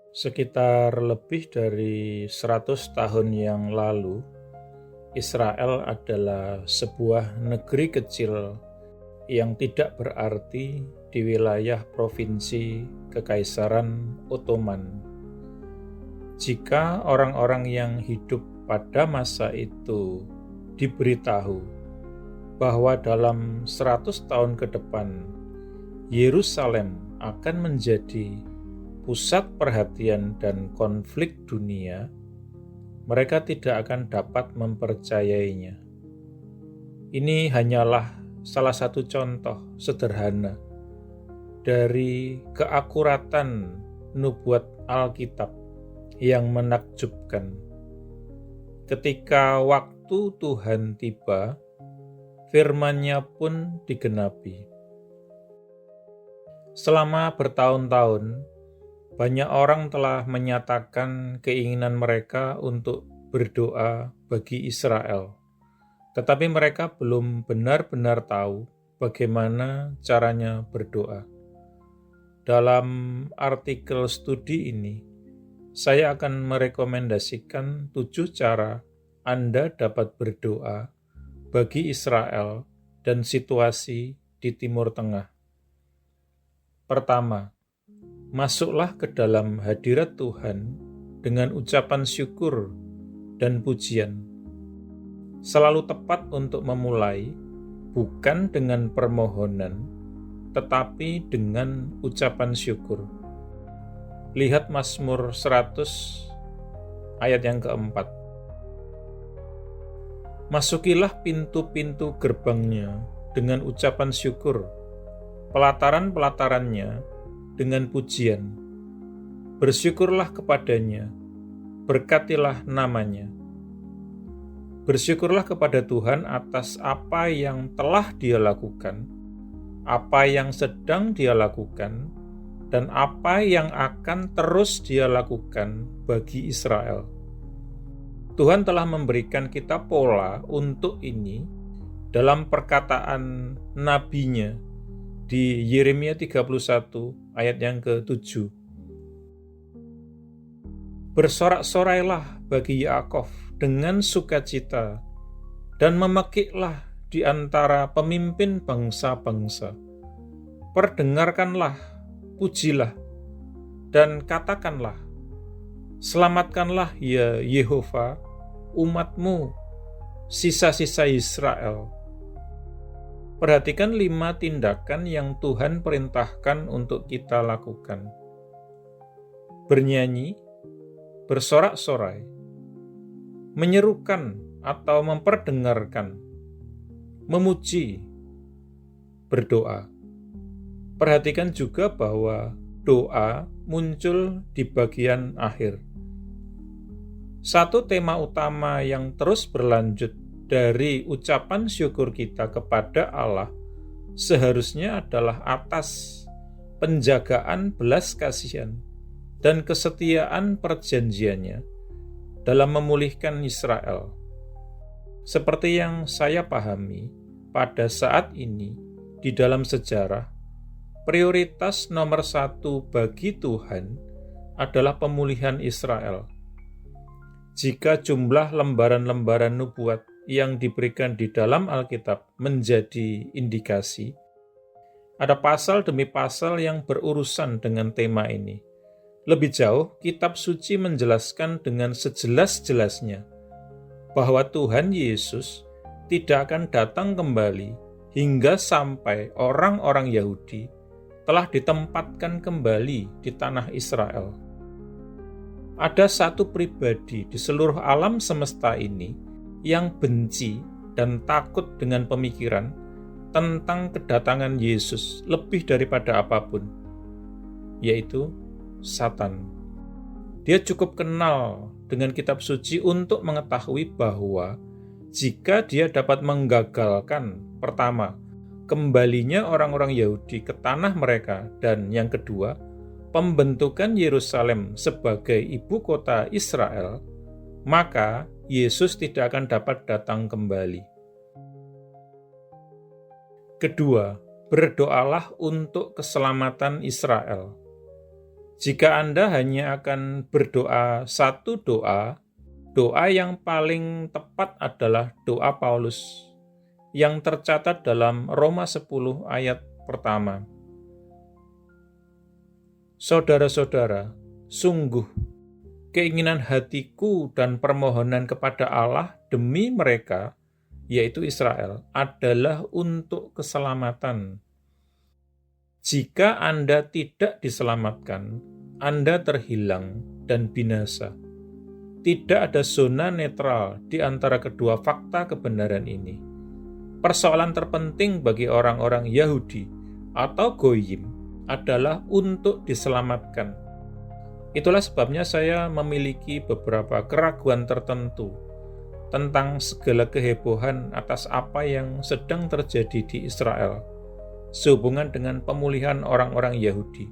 Sekitar lebih dari 100 tahun yang lalu, Israel adalah sebuah negeri kecil yang tidak berarti di wilayah provinsi Kekaisaran Ottoman. Jika orang-orang yang hidup pada masa itu diberitahu bahwa dalam 100 tahun ke depan Yerusalem akan menjadi pusat perhatian dan konflik dunia, mereka tidak akan dapat mempercayainya. Ini hanyalah salah satu contoh sederhana dari keakuratan nubuat Alkitab yang menakjubkan. Ketika waktu Tuhan tiba, firman-Nya pun digenapi. Selama bertahun-tahun, banyak orang telah menyatakan keinginan mereka untuk berdoa bagi Israel, tetapi mereka belum benar-benar tahu bagaimana caranya berdoa. Dalam artikel studi ini, saya akan merekomendasikan 7 cara Anda dapat berdoa bagi Israel dan situasi di Timur Tengah. Pertama, masuklah ke dalam hadirat Tuhan dengan ucapan syukur dan pujian. Selalu tepat untuk memulai, bukan dengan permohonan, tetapi dengan ucapan syukur. Lihat Mazmur 100 ayat yang keempat. Masukilah pintu-pintu gerbangnya dengan ucapan syukur, pelataran-pelatarannya dengan pujian. Bersyukurlah kepadanya, berkatilah namanya. Bersyukurlah kepada Tuhan atas apa yang telah Dia lakukan, apa yang sedang Dia lakukan, dan apa yang akan terus Dia lakukan bagi Israel. Tuhan telah memberikan kita pola untuk ini dalam perkataan nabinya di Yeremia 31 ayat yang ke-7. Bersorak-sorailah bagi Yaakov dengan sukacita dan memekiklah di antara pemimpin bangsa-bangsa. Perdengarkanlah, pujilah, dan katakanlah, selamatkanlah ya Yehova, umatmu, sisa-sisa Israel. Perhatikan 5 tindakan yang Tuhan perintahkan untuk kita lakukan. Bernyanyi, bersorak-sorai, menyerukan atau memperdengarkan, memuji, berdoa. Perhatikan juga bahwa doa muncul di bagian akhir. Satu tema utama yang terus berlanjut dari ucapan syukur kita kepada Allah seharusnya adalah atas penjagaan belas kasihan dan kesetiaan perjanjiannya dalam memulihkan Israel. Seperti yang saya pahami, pada saat ini di dalam sejarah, prioritas nomor 1 bagi Tuhan adalah pemulihan Israel. Jika jumlah lembaran-lembaran nubuat yang diberikan di dalam Alkitab menjadi indikasi, ada pasal demi pasal yang berurusan dengan tema ini. Lebih jauh, kitab suci menjelaskan dengan sejelas-jelasnya bahwa Tuhan Yesus tidak akan datang kembali hingga sampai orang-orang Yahudi telah ditempatkan kembali di tanah Israel. Ada satu pribadi di seluruh alam semesta ini yang benci dan takut dengan pemikiran tentang kedatangan Yesus lebih daripada apapun, yaitu Satan. Dia cukup kenal dengan kitab suci untuk mengetahui bahwa jika dia dapat menggagalkan, pertama, kembalinya orang-orang Yahudi ke tanah mereka, dan yang kedua, pembentukan Yerusalem sebagai ibu kota Israel, maka Yesus tidak akan dapat datang kembali. Kedua, berdoalah untuk keselamatan Israel. Jika Anda hanya akan berdoa satu doa yang paling tepat adalah doa Paulus yang tercatat dalam Roma 10 ayat pertama. Saudara-saudara, sungguh keinginan hatiku dan permohonan kepada Allah demi mereka, yaitu Israel, adalah untuk keselamatan. Jika Anda tidak diselamatkan, Anda terhilang dan binasa. Tidak ada zona netral di antara kedua fakta kebenaran ini. Persoalan terpenting bagi orang-orang Yahudi atau Goyim adalah untuk diselamatkan. Itulah sebabnya saya memiliki beberapa keraguan tertentu tentang segala kehebohan atas apa yang sedang terjadi di Israel sehubungan dengan pemulihan orang-orang Yahudi.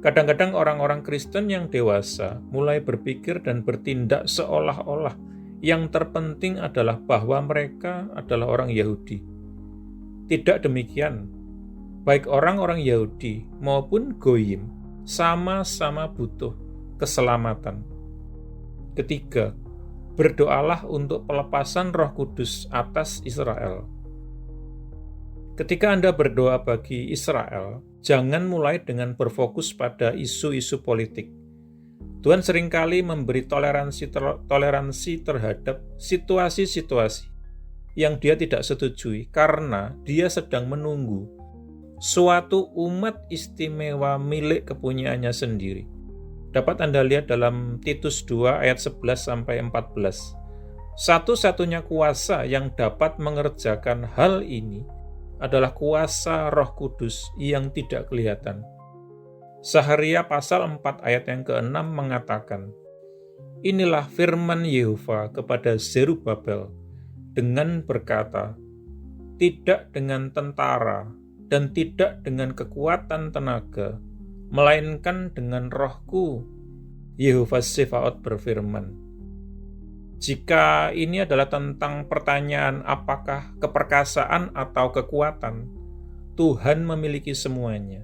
Kadang-kadang orang-orang Kristen yang dewasa mulai berpikir dan bertindak seolah-olah yang terpenting adalah bahwa mereka adalah orang Yahudi. Tidak demikian. Baik orang-orang Yahudi maupun Goyim sama-sama butuh keselamatan. Ketiga, berdoalah untuk pelepasan Roh Kudus atas Israel. Ketika Anda berdoa bagi Israel, jangan mulai dengan berfokus pada isu-isu politik. Tuhan seringkali memberi toleransi terhadap situasi-situasi yang Dia tidak setujui karena Dia sedang menunggu suatu umat istimewa milik kepunyaannya sendiri. Dapat Anda lihat dalam Titus 2 ayat 11-14. Satu-satunya kuasa yang dapat mengerjakan hal ini adalah kuasa Roh Kudus yang tidak kelihatan. Saharia pasal 4 ayat yang ke-6 mengatakan, "Inilah firman Yehova kepada Zerubabel dengan berkata, tidak dengan tentara dan tidak dengan kekuatan tenaga, melainkan dengan Rohku," Yehova Tsebaot berfirman. Jika ini adalah tentang pertanyaan apakah keperkasaan atau kekuatan, Tuhan memiliki semuanya.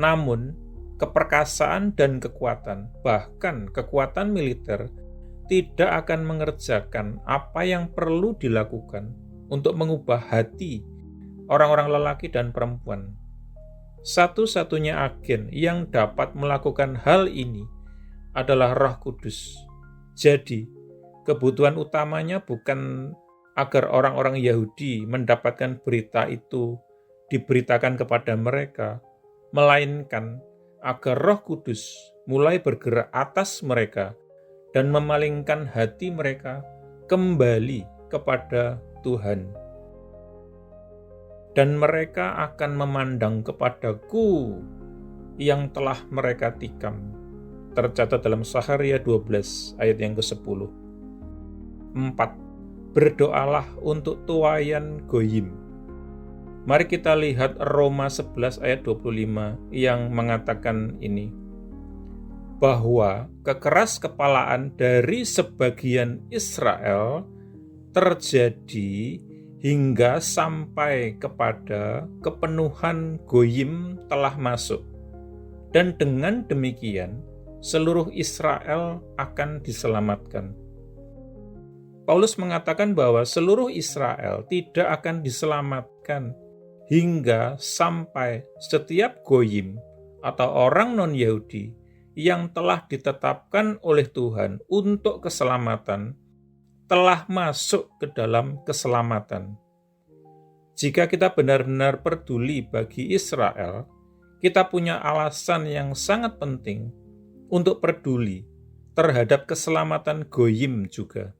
Namun, keperkasaan dan kekuatan, bahkan kekuatan militer, tidak akan mengerjakan apa yang perlu dilakukan untuk mengubah hati orang-orang lelaki dan perempuan. Satu-satunya agen yang dapat melakukan hal ini adalah Roh Kudus. Jadi, kebutuhan utamanya bukan agar orang-orang Yahudi mendapatkan berita itu diberitakan kepada mereka, melainkan agar Roh Kudus mulai bergerak atas mereka dan memalingkan hati mereka kembali kepada Tuhan. Dan mereka akan memandang kepadaku yang telah mereka tikam. Tercatat dalam Saharia 12 ayat yang ke-10. 4. Berdoalah untuk tuaian Goyim. Mari kita lihat Roma 11 ayat 25 yang mengatakan ini, bahwa kekeras-kepalaan dari sebagian Israel terjadi hingga sampai kepada kepenuhan Goyim telah masuk. Dan dengan demikian, seluruh Israel akan diselamatkan. Paulus mengatakan bahwa seluruh Israel tidak akan diselamatkan hingga sampai setiap Goyim atau orang non-Yahudi yang telah ditetapkan oleh Tuhan untuk keselamatan telah masuk ke dalam keselamatan. Jika kita benar-benar peduli bagi Israel, kita punya alasan yang sangat penting untuk peduli terhadap keselamatan Goyim juga.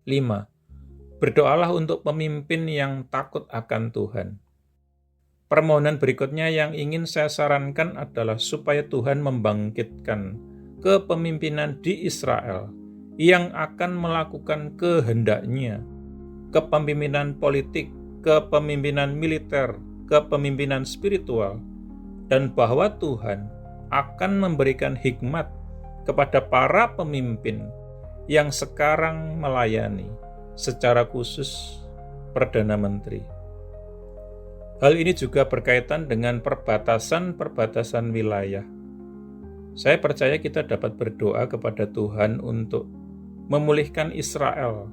5. Berdoalah untuk pemimpin yang takut akan Tuhan. Permohonan berikutnya yang ingin saya sarankan adalah supaya Tuhan membangkitkan kepemimpinan di Israel yang akan melakukan kehendaknya, kepemimpinan politik, kepemimpinan militer, kepemimpinan spiritual, dan bahwa Tuhan akan memberikan hikmat kepada para pemimpin yang sekarang melayani, secara khusus Perdana Menteri. Hal ini juga berkaitan dengan perbatasan-perbatasan wilayah. Saya percaya kita dapat berdoa kepada Tuhan untuk memulihkan Israel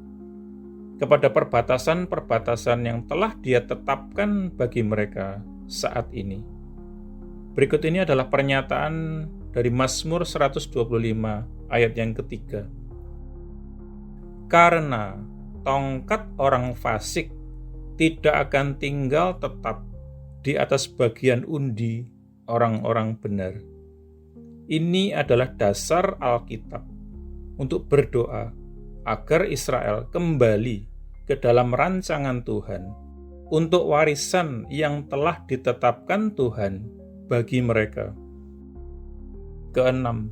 kepada perbatasan-perbatasan yang telah Dia tetapkan bagi mereka saat ini. Berikut ini adalah pernyataan dari Mazmur 125 ayat yang ketiga. Karena tongkat orang fasik tidak akan tinggal tetap di atas bagian undi orang-orang benar. Ini adalah dasar Alkitab untuk berdoa agar Israel kembali ke dalam rancangan Tuhan untuk warisan yang telah ditetapkan Tuhan bagi mereka. Keenam,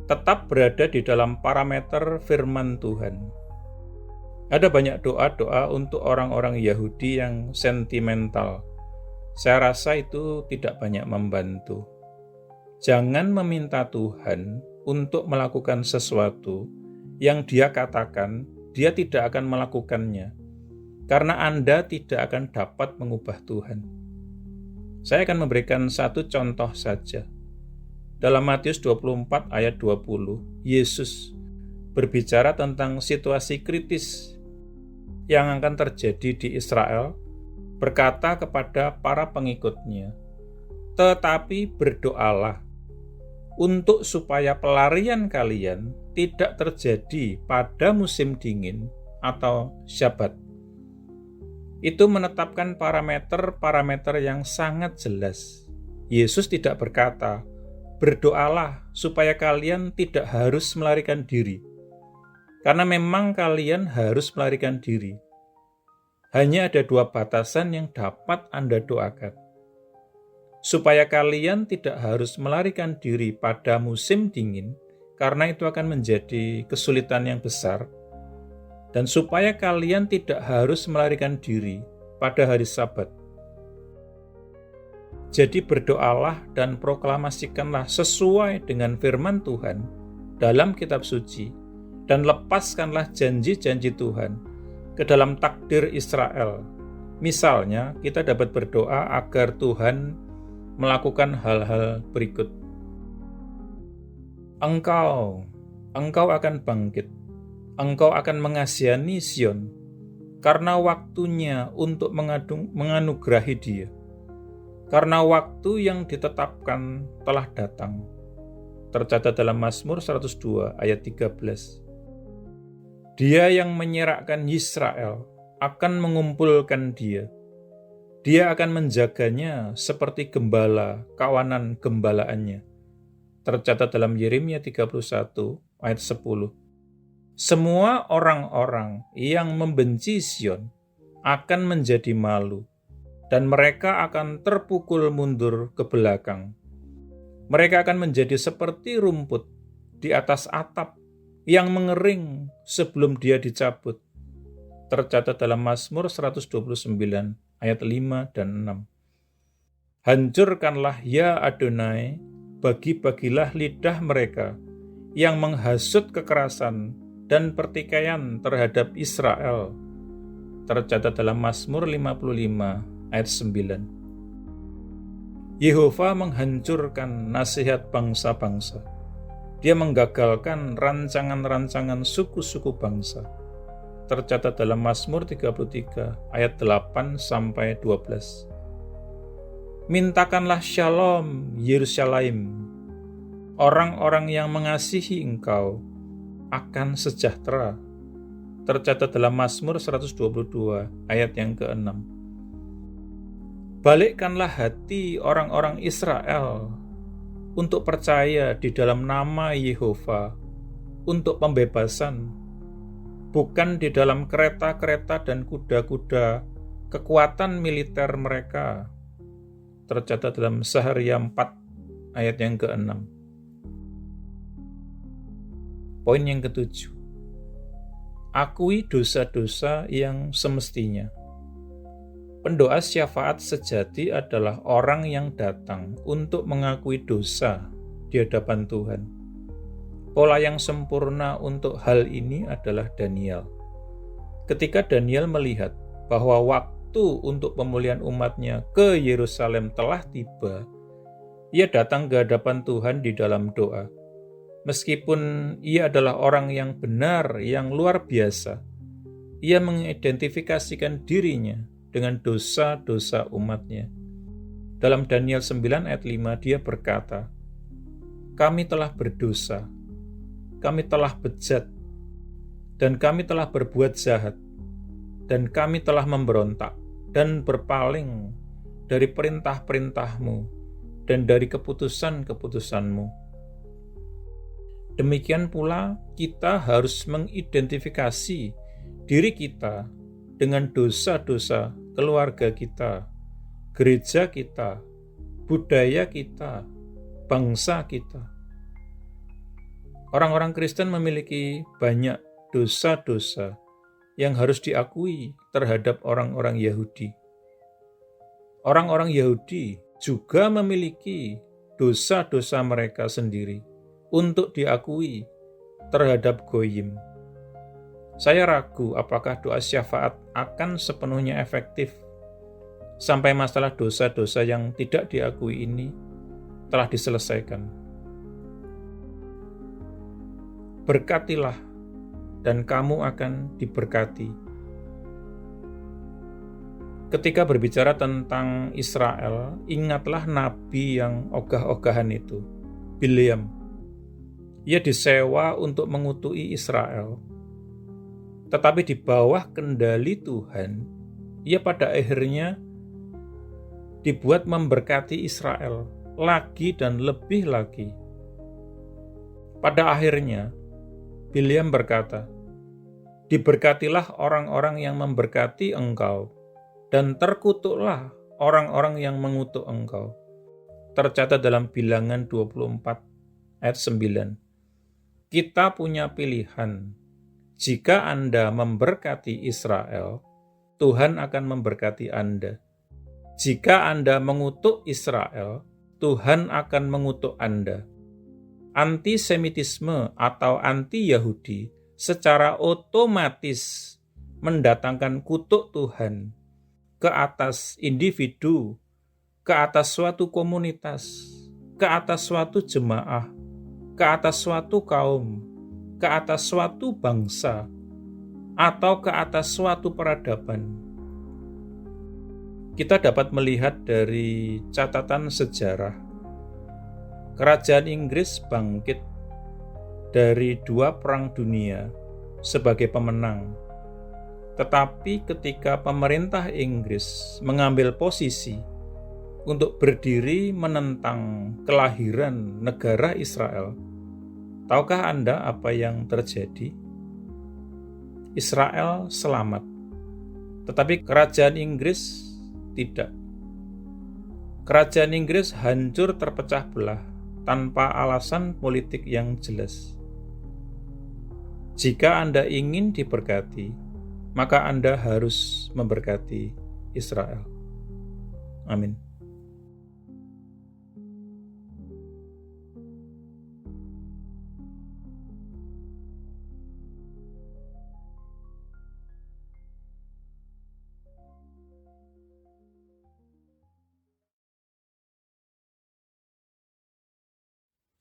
tetap berada di dalam parameter firman Tuhan. Ada banyak doa-doa untuk orang-orang Yahudi yang sentimental. Saya rasa itu tidak banyak membantu. Jangan meminta Tuhan untuk melakukan sesuatu yang Dia katakan Dia tidak akan melakukannya, karena Anda tidak akan dapat mengubah Tuhan. Saya akan memberikan satu contoh saja. Dalam Matius 24 ayat 20, Yesus berbicara tentang situasi kritis yang akan terjadi di Israel, berkata kepada para pengikutnya, "Tetapi berdoalah untuk supaya pelarian kalian tidak terjadi pada musim dingin atau Syabat." Itu menetapkan parameter-parameter yang sangat jelas. Yesus tidak berkata, "Berdoalah supaya kalian tidak harus melarikan diri." Karena memang kalian harus melarikan diri. Hanya ada dua batasan yang dapat Anda doakan. Supaya kalian tidak harus melarikan diri pada musim dingin, karena itu akan menjadi kesulitan yang besar. Dan supaya kalian tidak harus melarikan diri pada hari Sabat. Jadi berdoalah dan proklamasikanlah sesuai dengan firman Tuhan dalam kitab suci, dan lepaskanlah janji-janji Tuhan ke dalam takdir Israel. Misalnya, kita dapat berdoa agar Tuhan melakukan hal-hal berikut. Engkau akan bangkit. Engkau akan mengasihani Sion, karena waktunya untuk menganugerahi Dia. Karena waktu yang ditetapkan telah datang. Tercatat dalam Mazmur 102 ayat 13. Dia yang menyerahkan Israel akan mengumpulkan dia. Dia akan menjaganya seperti gembala kawanan gembalaannya. Tercatat dalam Yeremia 31 ayat 10. Semua orang-orang yang membenci Sion akan menjadi malu, dan mereka akan terpukul mundur ke belakang. Mereka akan menjadi seperti rumput di atas atap yang mengering sebelum dia dicabut. Tercatat dalam Mazmur 129 ayat 5 dan 6. Hancurkanlah ya Adonai, bagi-bagilah lidah mereka yang menghasut kekerasan dan pertikaian terhadap Israel. Tercatat dalam Mazmur 55 ayat 9. Yehova menghancurkan nasihat bangsa-bangsa. Dia menggagalkan rancangan-rancangan suku-suku bangsa. Tercatat dalam Mazmur 33 ayat 8-12. Mintakanlah shalom Yerusalem. Orang-orang yang mengasihi engkau akan sejahtera. Tercatat dalam Mazmur 122 ayat yang ke-6. Balikkanlah hati orang-orang Israel untuk percaya di dalam nama Yehova untuk pembebasan, bukan di dalam kereta-kereta dan kuda-kuda kekuatan militer mereka. Tercatat dalam Saharia 4 ayat yang ke-6. Poin yang ke-7. Akui dosa-dosa yang semestinya. Pendoa syafaat sejati adalah orang yang datang untuk mengakui dosa di hadapan Tuhan. Pola yang sempurna untuk hal ini adalah Daniel. Ketika Daniel melihat bahwa waktu waktu untuk pemulihan umatnya ke Yerusalem telah tiba, ia datang ke hadapan Tuhan di dalam doa. Meskipun ia adalah orang yang benar, yang luar biasa, ia mengidentifikasikan dirinya dengan dosa-dosa umatnya. Dalam Daniel 9 ayat 5 dia berkata, "Kami telah berdosa, kami telah bejat, dan kami telah berbuat jahat, dan kami telah memberontak dan berpaling dari perintah-perintah-Mu dan dari keputusan-keputusan-Mu." Demikian pula kita harus mengidentifikasi diri kita dengan dosa-dosa keluarga kita, gereja kita, budaya kita, bangsa kita. Orang-orang Kristen memiliki banyak dosa-dosa yang harus diakui terhadap orang-orang Yahudi. Orang-orang Yahudi juga memiliki dosa-dosa mereka sendiri untuk diakui terhadap Goyim. Saya ragu apakah doa syafaat akan sepenuhnya efektif sampai masalah dosa-dosa yang tidak diakui ini telah diselesaikan. Berkatilah dan kamu akan diberkati. Ketika berbicara tentang Israel, ingatlah nabi yang ogah-ogahan itu, Bileam. Ia disewa untuk mengutuki Israel. Tetapi di bawah kendali Tuhan, ia pada akhirnya dibuat memberkati Israel lagi dan lebih lagi. Pada akhirnya, Bileam berkata, "Diberkatilah orang-orang yang memberkati engkau, dan terkutuklah orang-orang yang mengutuk engkau." Tercatat dalam Bilangan 24 ayat 9. Kita punya pilihan. Jika Anda memberkati Israel, Tuhan akan memberkati Anda. Jika Anda mengutuk Israel, Tuhan akan mengutuk Anda. Antisemitisme atau anti-Yahudi secara otomatis mendatangkan kutuk Tuhan ke atas individu, ke atas suatu komunitas, ke atas suatu jemaah, ke atas suatu kaum, ke atas suatu bangsa, atau ke atas suatu peradaban. Kita dapat melihat dari catatan sejarah, Kerajaan Inggris bangkit dari 2 perang dunia sebagai pemenang. Tetapi ketika pemerintah Inggris mengambil posisi untuk berdiri menentang kelahiran negara Israel, tahukah Anda apa yang terjadi? Israel selamat, tetapi kerajaan Inggris tidak. Kerajaan Inggris hancur terpecah belah tanpa alasan politik yang jelas. Jika Anda ingin diberkati, maka Anda harus memberkati Israel. Amin.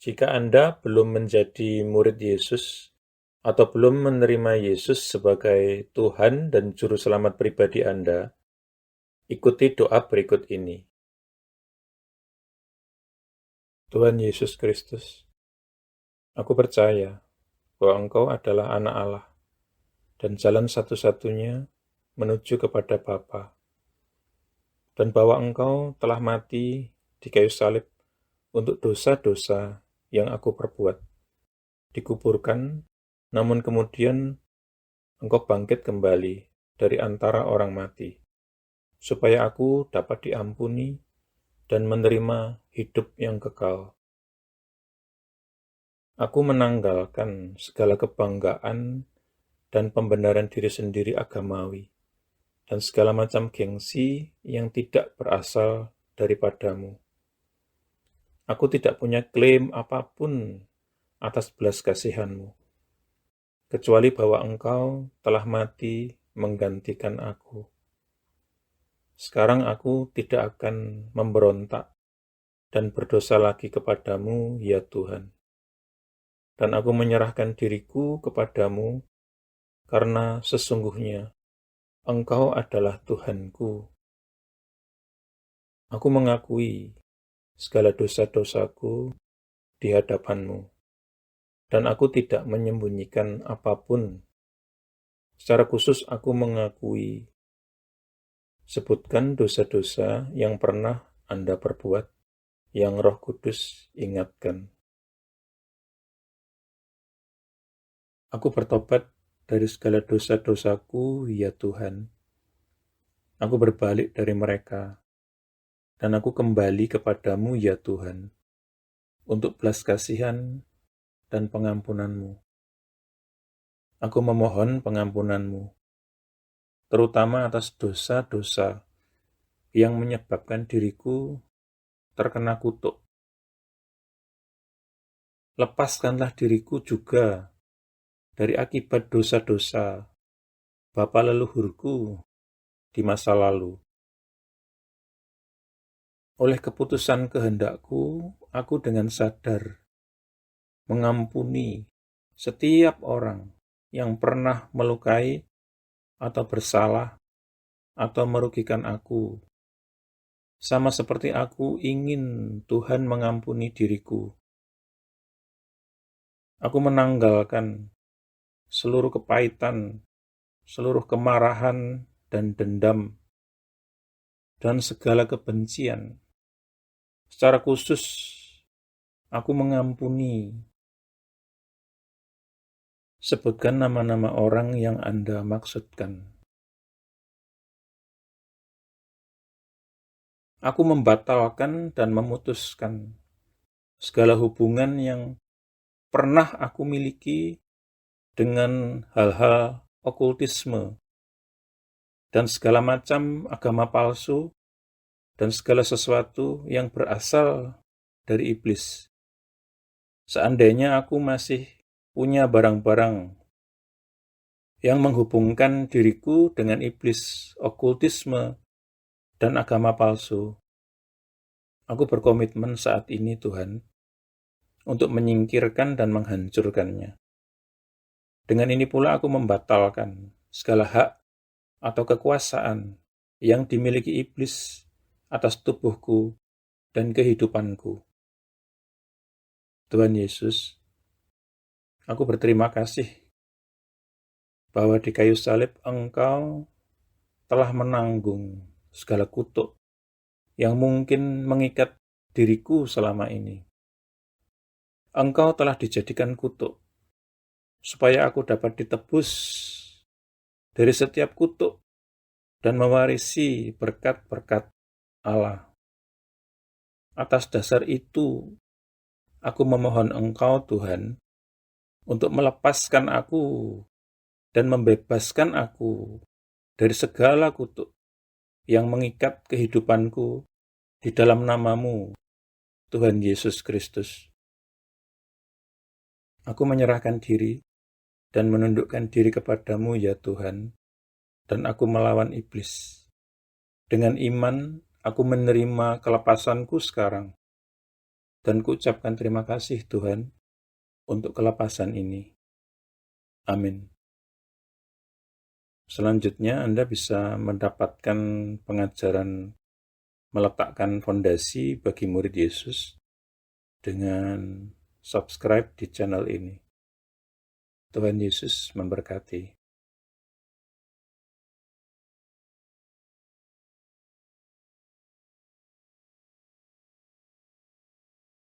Jika Anda belum menjadi murid Yesus atau belum menerima Yesus sebagai Tuhan dan Juru Selamat pribadi Anda, ikuti doa berikut ini. Tuhan Yesus Kristus, aku percaya bahwa Engkau adalah Anak Allah dan jalan satu-satunya menuju kepada Bapa, dan bahwa Engkau telah mati di kayu salib untuk dosa-dosa yang aku perbuat, dikuburkan, namun kemudian Engkau bangkit kembali dari antara orang mati, supaya aku dapat diampuni dan menerima hidup yang kekal. Aku menanggalkan segala kebanggaan dan pembenaran diri sendiri agamawi, dan segala macam gengsi yang tidak berasal daripadamu. Aku tidak punya klaim apapun atas belas kasihan-Mu, kecuali bahwa Engkau telah mati menggantikan aku. Sekarang aku tidak akan memberontak dan berdosa lagi kepadamu, ya Tuhan. Dan aku menyerahkan diriku kepadamu, karena sesungguhnya Engkau adalah Tuhanku. Aku mengakui segala dosa-dosaku di hadapan-Mu, dan aku tidak menyembunyikan apapun. Secara khusus aku mengakui, sebutkan dosa-dosa yang pernah Anda perbuat, yang Roh Kudus ingatkan. Aku bertobat dari segala dosa-dosaku, ya Tuhan. Aku berbalik dari mereka, dan aku kembali kepadamu, ya Tuhan, untuk belas kasihan dan pengampunan-Mu. Aku memohon pengampunan-Mu, terutama atas dosa-dosa yang menyebabkan diriku terkena kutuk. Lepaskanlah diriku juga dari akibat dosa-dosa bapa leluhurku di masa lalu. Oleh keputusan kehendakku, aku dengan sadar mengampuni setiap orang yang pernah melukai atau bersalah atau merugikan aku. Sama seperti aku ingin Tuhan mengampuni diriku. Aku menanggalkan seluruh kepahitan, seluruh kemarahan dan dendam, dan segala kebencian. Secara khusus, aku mengampuni. Sebutkan nama-nama orang yang Anda maksudkan. Aku membatalkan dan memutuskan segala hubungan yang pernah aku miliki dengan hal-hal okultisme dan segala macam agama palsu dan segala sesuatu yang berasal dari iblis. Seandainya aku masih punya barang-barang yang menghubungkan diriku dengan iblis, okultisme, dan agama palsu, aku berkomitmen saat ini, Tuhan, untuk menyingkirkan dan menghancurkannya. Dengan ini pula aku membatalkan segala hak atau kekuasaan yang dimiliki iblis atas tubuhku dan kehidupanku. Tuhan Yesus, aku berterima kasih bahwa di kayu salib Engkau telah menanggung segala kutuk yang mungkin mengikat diriku selama ini. Engkau telah dijadikan kutuk, supaya aku dapat ditebus dari setiap kutuk dan mewarisi berkat-berkat Allah. Atas dasar itu, aku memohon Engkau, Tuhan, untuk melepaskan aku dan membebaskan aku dari segala kutuk yang mengikat kehidupanku di dalam nama-Mu, Tuhan Yesus Kristus. Aku menyerahkan diri dan menundukkan diri kepadamu, ya Tuhan, dan aku melawan iblis. Dengan iman, aku menerima kelepasanku sekarang, dan kuucapkan terima kasih, Tuhan, untuk kelepasan ini. Amin. Selanjutnya, Anda bisa mendapatkan pengajaran meletakkan fondasi bagi murid Yesus dengan subscribe di channel ini. Tuhan Yesus memberkati.